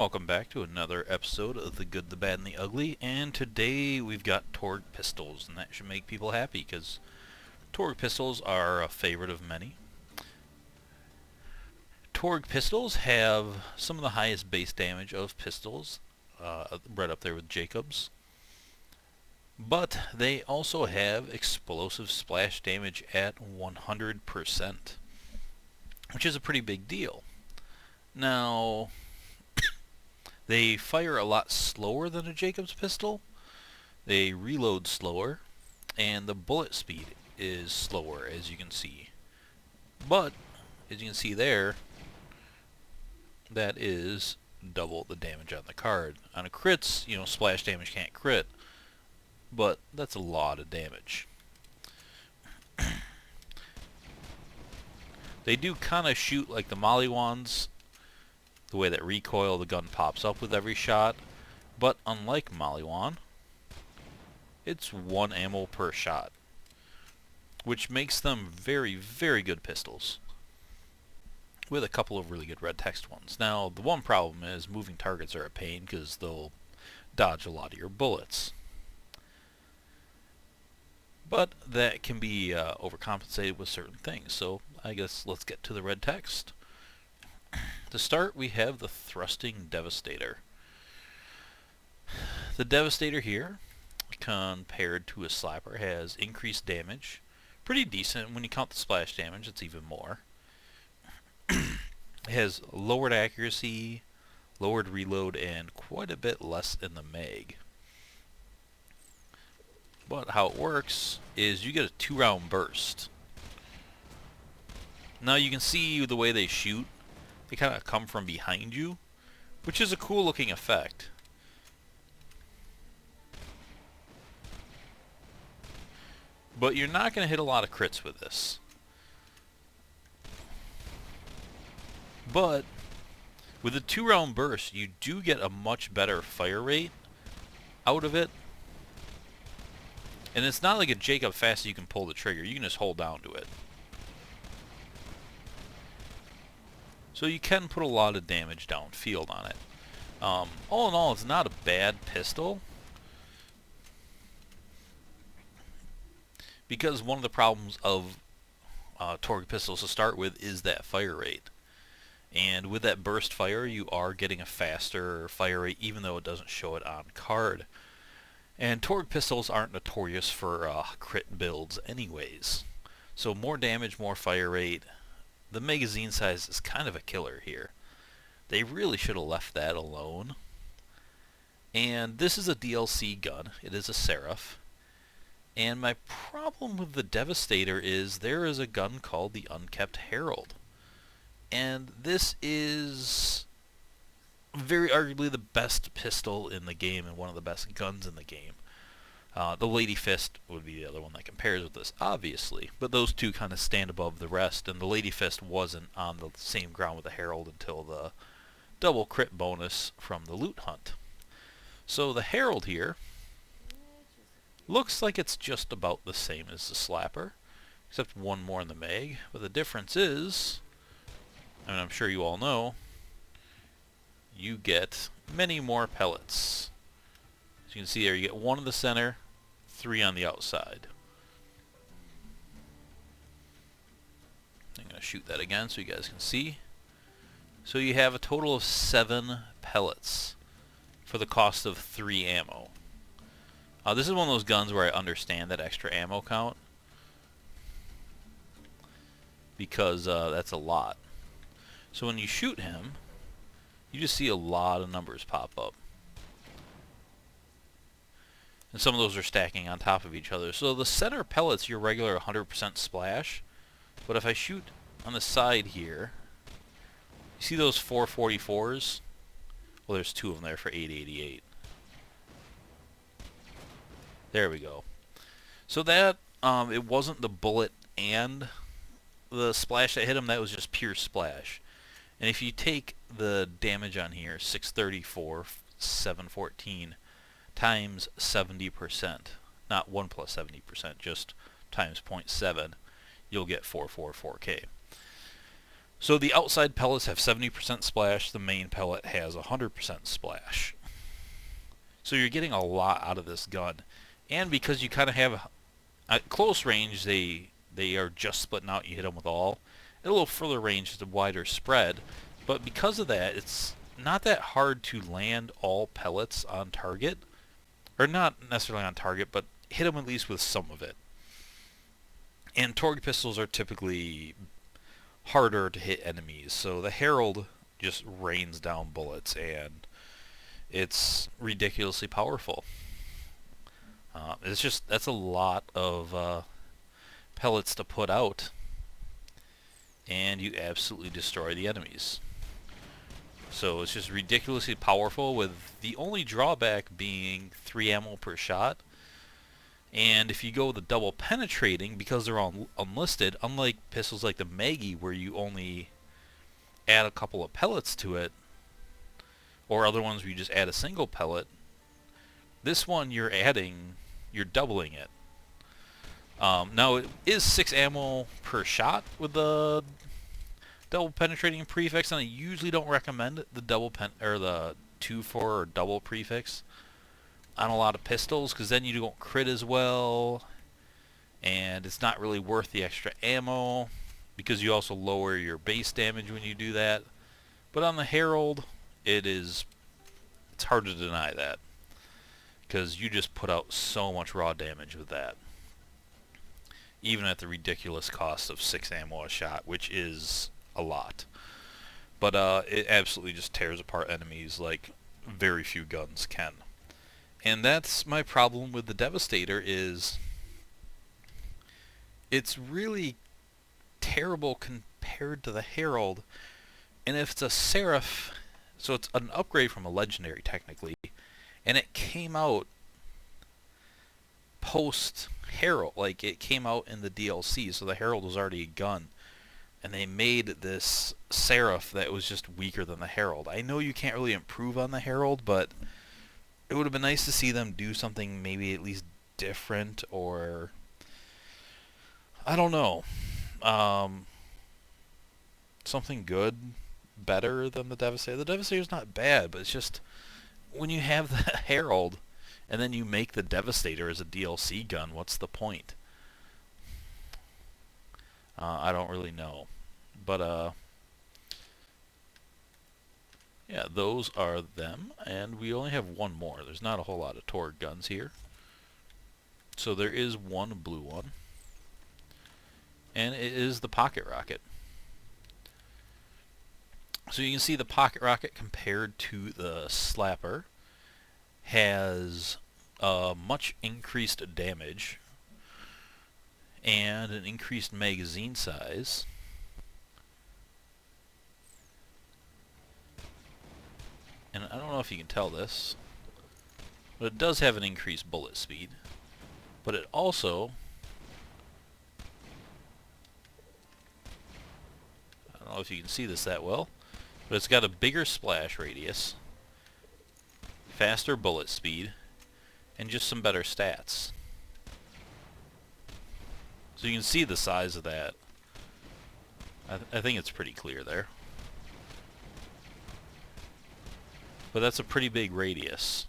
Welcome back to another episode of The Good, the Bad, and the Ugly, and today we've got Torgue pistols, and that should make people happy, because Torgue pistols are a favorite of many. Torgue pistols have some of the highest base damage of pistols, right up there with Jacobs, but they also have explosive splash damage at 100%, which is a pretty big deal. Now, they fire a lot slower than a Jacobs pistol, they reload slower, and the bullet speed is slower, as you can see. But, as you can see there, that is double the damage on the card. On a crits, splash damage can't crit, but that's a lot of damage. They do kind of shoot like the Molly ones, the way that recoil the gun pops up with every shot, but unlike Maliwan, it's 1 ammo per shot, which makes them very, very good pistols, with a couple of really good red text ones. Now, the one problem is moving targets are a pain because they'll dodge a lot of your bullets. But that can be overcompensated with certain things, so I guess let's get to the red text. To start, we have the thrusting Devastator. The Devastator here, compared to a slapper, has increased damage. Pretty decent. When you count the splash damage, it's even more. It has lowered accuracy, lowered reload, and quite a bit less in the mag. But how it works is you get a 2-round burst. Now you can see the way they shoot. They kind of come from behind you, which is a cool looking effect. But you're not going to hit a lot of crits with this. But with a 2-round burst, you do get a much better fire rate out of it. And it's not like a Jacob fast you can pull the trigger. You can just hold down to it. So you can put a lot of damage downfield on it. All in all, it's not a bad pistol, because one of the problems of Torgue pistols to start with is that fire rate. And with that burst fire, you are getting a faster fire rate, even though it doesn't show it on card. And Torgue pistols aren't notorious for crit builds anyways. So more damage, more fire rate. The magazine size is kind of a killer here. They really should have left that alone. And this is a DLC gun. It is a Seraph. And my problem with the Devastator is there is a gun called the Unkept Herald. And this is very arguably the best pistol in the game and one of the best guns in the game. The Lady Fist would be the other one that compares with this, obviously. But those two kind of stand above the rest, and the Lady Fist wasn't on the same ground with the Herald until the double crit bonus from the loot hunt. So the Herald here looks like it's just about the same as the Slapper, except one more in the mag. But the difference is, and I'm sure you all know, you get many more pellets. As you can see there, you get 1 in the center, 3 on the outside. I'm going to shoot that again so you guys can see. So you have a total of 7 pellets for the cost of 3 ammo. This is one of those guns where I understand that extra ammo count, because that's a lot. So when you shoot him, you just see a lot of numbers pop up. And some of those are stacking on top of each other. So the center pellet's your regular 100% splash. But if I shoot on the side here, you see those 444s? Well, there's 2 of them there for 888. There we go. So that, it wasn't the bullet and the splash that hit him, that was just pure splash. And if you take the damage on here, 634, 714, times 70%, not 1 plus 70%, just times 0.7, you'll get 444k. So the outside pellets have 70% splash, the main pellet has 100% splash. So you're getting a lot out of this gun. And because you kind of have, at close range, they are just splitting out, you hit them with all. At a little further range, it's a wider spread. But because of that, it's not that hard to land all pellets on target. Or not necessarily on target, but hit them at least with some of it. And Torgue pistols are typically harder to hit enemies, so the Herald just rains down bullets, and it's ridiculously powerful. That's a lot of pellets to put out, and you absolutely destroy the enemies. So it's just ridiculously powerful, with the only drawback being 3 ammo per shot. And if you go the double penetrating, because they're all unlisted, unlike pistols like the Maggie where you only add a couple of pellets to it, or other ones where you just add a single pellet, this one you're doubling it. Now it is 6 ammo per shot with the double penetrating prefix, and I usually don't recommend the the 2-4 or double prefix on a lot of pistols, because then you don't crit as well, and it's not really worth the extra ammo, because you also lower your base damage when you do that. But on the Herald, it's hard to deny that, because you just put out so much raw damage with that, even at the ridiculous cost of 6 ammo a shot, which is a lot. But it absolutely just tears apart enemies like very few guns can. And that's my problem with the Devastator, is it's really terrible compared to the Herald. And if it's a Seraph, so it's an upgrade from a Legendary technically, and it came out post Herald, like it came out in the DLC, so the Herald was already a gun, and they made this Seraph that was just weaker than the Herald. I know you can't really improve on the Herald, but it would have been nice to see them do something maybe at least different, or I don't know, something good, better than the Devastator. The Devastator's not bad, but it's just when you have the Herald and then you make the Devastator as a DLC gun, what's the point? I don't really know. But yeah, those are them, and we only have one more. There's not a whole lot of Torgue guns here. So there is one blue one, and it is the Pocket Rocket. So you can see the Pocket Rocket, compared to the Slapper, has much increased damage and an increased magazine size. And I don't know if you can tell this, but it does have an increased bullet speed. But it also, I don't know if you can see this that well, but it's got a bigger splash radius, faster bullet speed, and just some better stats. So you can see the size of that. I think it's pretty clear there. But that's a pretty big radius.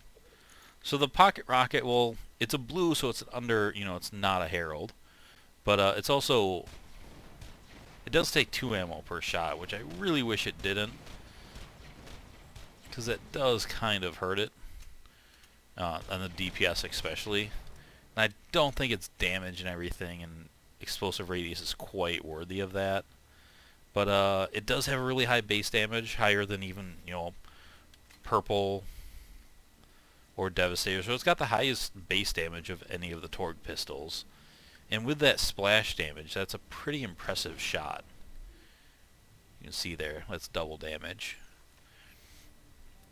So the Pocket Rocket, well, it's a blue, so it's under, it's not a Herald. But it's also, it does take 2 ammo per shot, which I really wish it didn't, because that does kind of hurt it, on the DPS especially. And I don't think its damage and everything and explosive radius is quite worthy of that. But it does have a really high base damage, higher than even, Purple or Devastator. So it's got the highest base damage of any of the Torgue pistols. And with that splash damage, that's a pretty impressive shot. You can see there, that's double damage.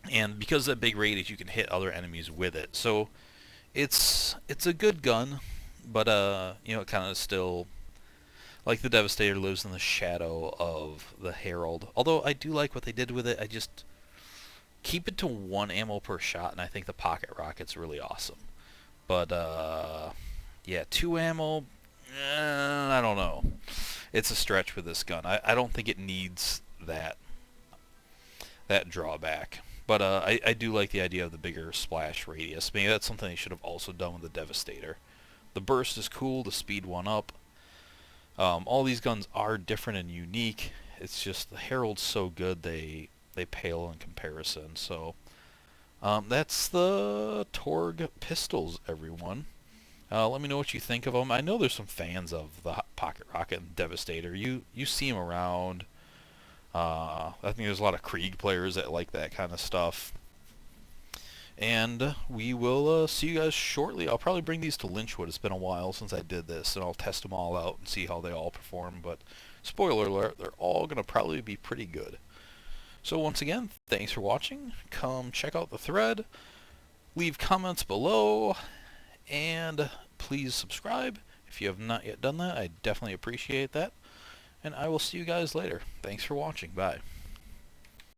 And because of that big radius, you can hit other enemies with it. So it's a good gun, but it kind of still, like the Devastator, lives in the shadow of the Herald. Although I do like what they did with it. I just keep it to 1 ammo per shot, and I think the Pocket Rocket's really awesome. But yeah, 2 ammo, I don't know. it's a stretch with this gun. I don't think it needs that drawback. But I do like the idea of the bigger splash radius. Maybe that's something they should have also done with the Devastator. The burst is cool, the speed one up. All these guns are different and unique. It's just the Herald's so good they pale in comparison. So that's the Torgue pistols, everyone. Let me know what you think of them. I know there's some fans of the Pocket Rocket and Devastator. You see them around. I think there's a lot of Krieg players that like that kind of stuff. And we will see you guys shortly. I'll probably bring these to Lynchwood. It's been a while since I did this, and I'll test them all out and see how they all perform. But spoiler alert, they're all going to probably be pretty good. So once again, thanks for watching. Come check out the thread. Leave comments below. And please subscribe. If you have not yet done that, I definitely appreciate that. And I will see you guys later. Thanks for watching. Bye.